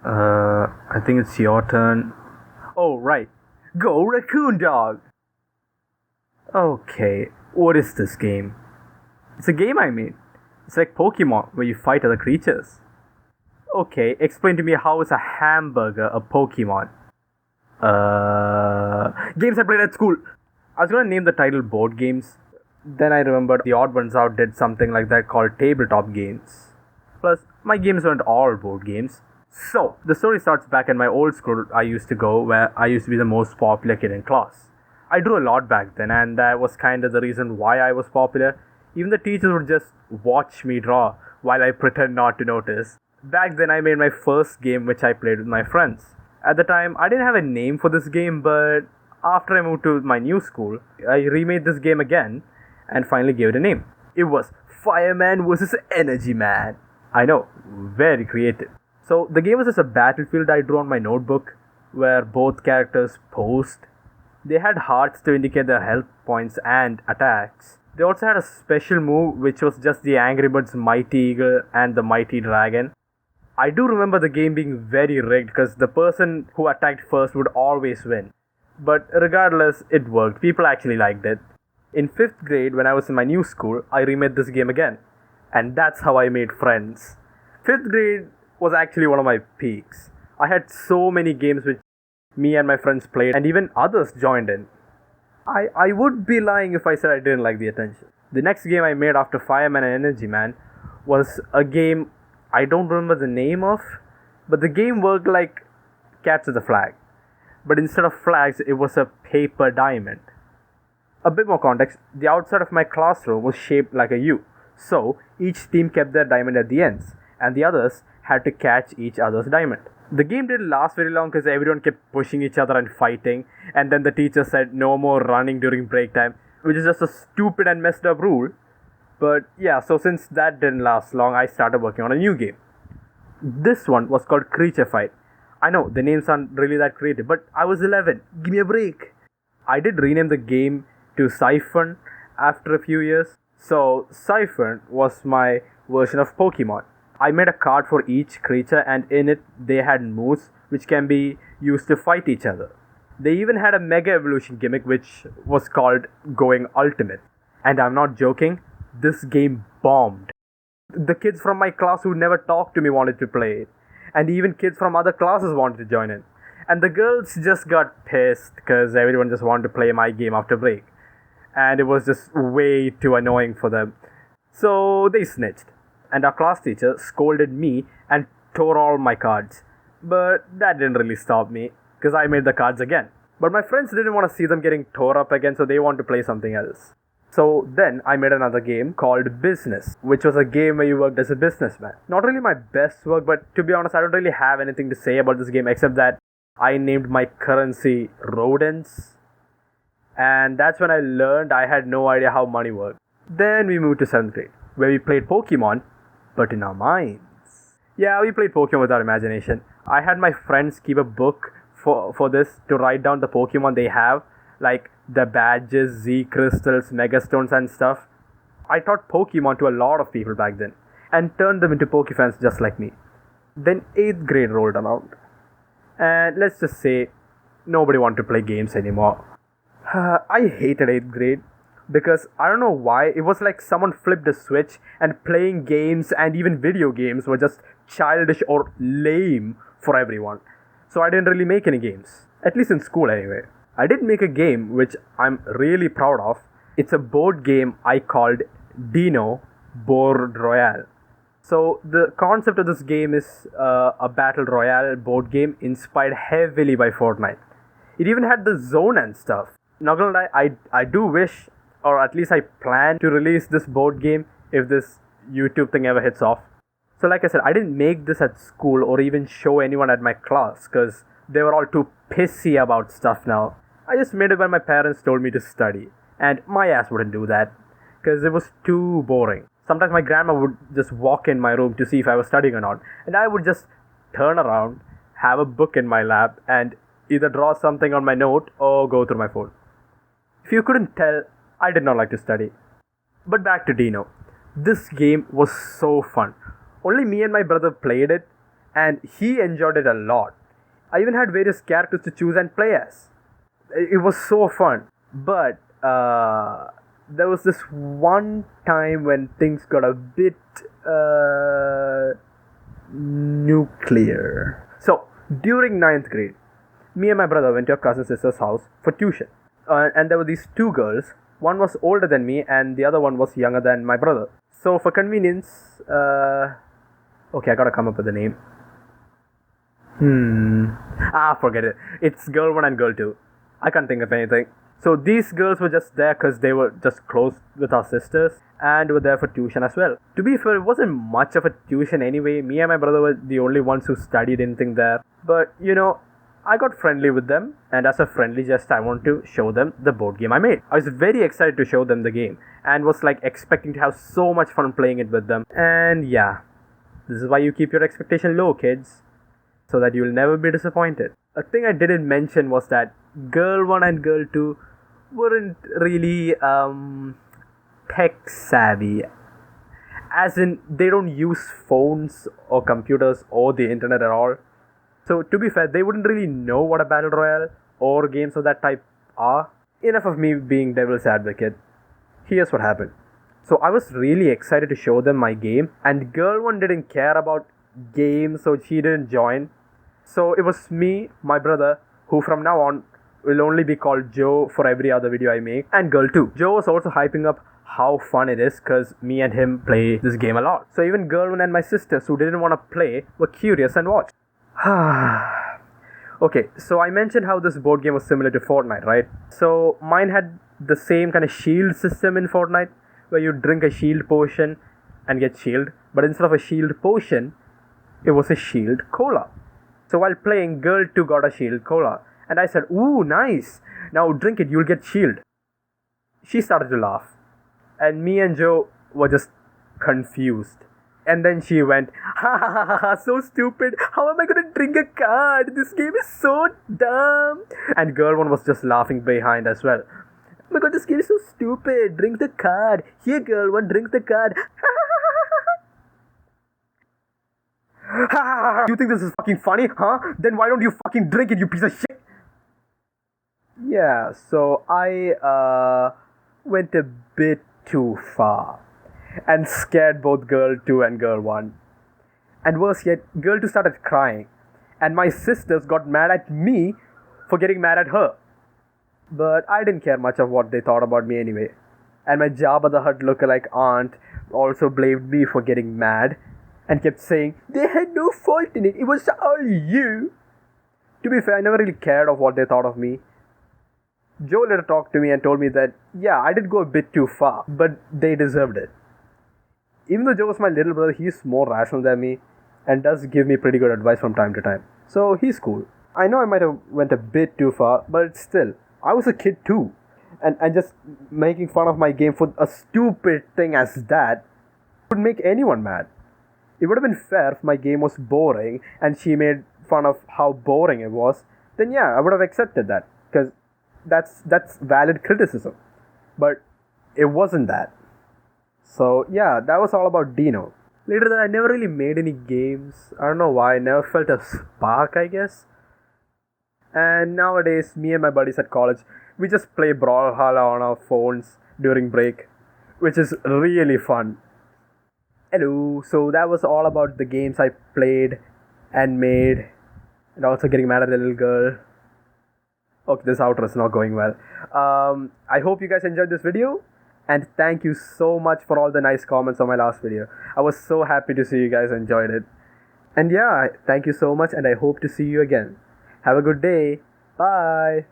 I think it's your turn. Oh, right. Go Raccoon Dog! Okay, what is this game? It's a game I made. It's like Pokemon, where you fight other creatures. Okay, explain to me how is a hamburger a Pokemon? Games I played at school. I was gonna name the title board games. Then I remembered the Odd Ones Out did something like that called tabletop games. Plus, my games weren't all board games. So, the story starts back in my old school I used to go, where I used to be the most popular kid in class. I drew a lot back then, and that was kind of the reason why I was popular. Even the teachers would just watch me draw while I pretend not to notice. Back then, I made my first game which I played with my friends. At the time, I didn't have a name for this game, but after I moved to my new school, I remade this game again and finally gave it a name. It was Fireman vs. Energy Man. I know, very creative. So the game was just a battlefield I drew on my notebook where both characters posed. They had hearts to indicate their health points and attacks. They also had a special move which was just the Angry Birds Mighty Eagle and the Mighty Dragon. I do remember the game being very rigged because the person who attacked first would always win. But regardless, it worked. People actually liked it. In 5th grade, when I was in my new school, I remade this game again. And that's how I made friends. 5th grade was actually one of my peaks. I had so many games which me and my friends played, and even others joined in. I would be lying if I said I didn't like the attention. The next game I made after Fireman and Energy Man was a game I don't remember the name of, but the game worked like Capture the Flag. But instead of flags, it was a paper diamond. A bit more context, the outside of my classroom was shaped like a U. So each team kept their diamond at the ends, and the others had to catch each other's diamond. The game didn't last very long because everyone kept pushing each other and fighting, and then the teacher said no more running during break time, which is just a stupid and messed up rule. But yeah, so since that didn't last long, I started working on a new game. This one was called Creature Fight. I know the names aren't really that creative, but I was 11. Give me a break. I did rename the game to Siphon after a few years. So, Siphon was my version of Pokemon. I made a card for each creature, and in it, they had moves which can be used to fight each other. They even had a Mega Evolution gimmick which was called Going Ultimate. And I'm not joking, this game bombed. The kids from my class who never talked to me wanted to play it, and even kids from other classes wanted to join in. And the girls just got pissed because everyone just wanted to play my game after break, and it was just way too annoying for them. So they snitched, and our class teacher scolded me and tore all my cards. But that didn't really stop me because I made the cards again. But my friends didn't want to see them getting tore up again, so they wanted to play something else. So then I made another game called Business, which was a game where you worked as a businessman. Not really my best work, but to be honest, I don't really have anything to say about this game except that I named my currency rodents. And that's when I learned I had no idea how money worked. Then we moved to 7th grade, where we played Pokemon, but in our minds. Yeah, we played Pokemon with our imagination. I had my friends keep a book for this to write down the Pokemon they have, like the badges, Z crystals, Megastones, and stuff. I taught Pokemon to a lot of people back then and turned them into Pokefans just like me. Then 8th grade rolled around, and let's just say nobody wanted to play games anymore. I hated 8th grade because I don't know why, it was like someone flipped a switch and playing games and even video games were just childish or lame for everyone. So I didn't really make any games, at least in school anyway. I did make a game which I'm really proud of. It's a board game I called Dino Board Royale. So the concept of this game is a battle royale board game inspired heavily by Fortnite. It even had the zone and stuff. Not gonna lie, I do wish, or at least I plan to release this board game if this YouTube thing ever hits off. So like I said, I didn't make this at school or even show anyone at my class because they were all too pissy about stuff now. I just made it when my parents told me to study, and my ass wouldn't do that because it was too boring. Sometimes my grandma would just walk in my room to see if I was studying or not, and I would just turn around, have a book in my lap, and either draw something on my note or go through my phone. If you couldn't tell, I did not like to study. But back to Dino. This game was so fun. Only me and my brother played it, and he enjoyed it a lot. I even had various characters to choose and play as. It was so fun. But there was this one time when things got a bit nuclear. So, during ninth grade, me and my brother went to a cousin sister's house for tuition. And there were these two girls. One was older than me, and the other one was younger than my brother. So, for convenience, okay, I gotta come up with a name. Forget it. It's girl 1 and girl 2. I can't think of anything. So these girls were just there because they were just close with our sisters and were there for tuition as well. To be fair, it wasn't much of a tuition anyway. Me and my brother were the only ones who studied anything there. But I got friendly with them, and as a friendly gesture, I wanted to show them the board game I made. I was very excited to show them the game and was like expecting to have so much fun playing it with them. And yeah, this is why you keep your expectation low, kids, so that you'll never be disappointed. A thing I didn't mention was that girl 1 and girl 2 weren't really tech savvy. As in, they don't use phones or computers or the internet at all. So, to be fair, they wouldn't really know what a battle royale or games of that type are. Enough of me being devil's advocate. Here's what happened. So, I was really excited to show them my game, and girl 1 didn't care about games, so she didn't join. So, it was me, my brother, who from now on will only be called Joe for every other video I make, and girl 2. Joe was also hyping up how fun it is because me and him play this game a lot. So even girl 1 and my sisters who didn't want to play were curious and watched. Okay, so I mentioned how this board game was similar to Fortnite, right? So mine had the same kind of shield system in Fortnite, where you drink a shield potion and get shield, but instead of a shield potion, it was a shield cola. So while playing, girl 2 got a shield cola, and I said, "Ooh, nice! Now drink it, you'll get shield." She started to laugh, and me and Joe were just confused. And then she went, "Ha ha ha ha ha, so stupid! How am I gonna drink a card? This game is so dumb!" And girl 1 was just laughing behind as well. "Oh my god, this game is so stupid! Drink the card! Here, girl 1, drink the card!" You think this is fucking funny, huh? Then why don't you fucking drink it, you piece of shit? Yeah, so I went a bit too far and scared both girl 2 and girl 1. And worse yet, girl 2 started crying, and my sisters got mad at me for getting mad at her. But I didn't care much of what they thought about me anyway. And my Jabba the Hutt lookalike aunt also blamed me for getting mad and kept saying, "They had no fault in it, it was all you." To be fair, I never really cared of what they thought of me. Joe later talked to me and told me that, yeah, I did go a bit too far, but they deserved it. Even though Joe was my little brother, he's more rational than me and does give me pretty good advice from time to time. So he's cool. I know I might have went a bit too far, but still, I was a kid too. And just making fun of my game for a stupid thing as that would make anyone mad. It would have been fair if my game was boring and she made fun of how boring it was. Then yeah, I would have accepted that, because that's valid criticism. But it wasn't that. So yeah, that was all about Dino. Later that, I never really made any games. I don't know why. I never felt a spark, I guess. And nowadays, me and my buddies at college, we just play Brawlhalla on our phones during break, which is really fun. Hello, so that was all about the games I played and made, and also getting mad at the little girl. Okay, this outro is not going well. I hope you guys enjoyed this video, and thank you so much for all the nice comments on my last video. I was so happy to see you guys enjoyed it. And yeah, thank you so much, and I hope to see you again. Have a good day. Bye.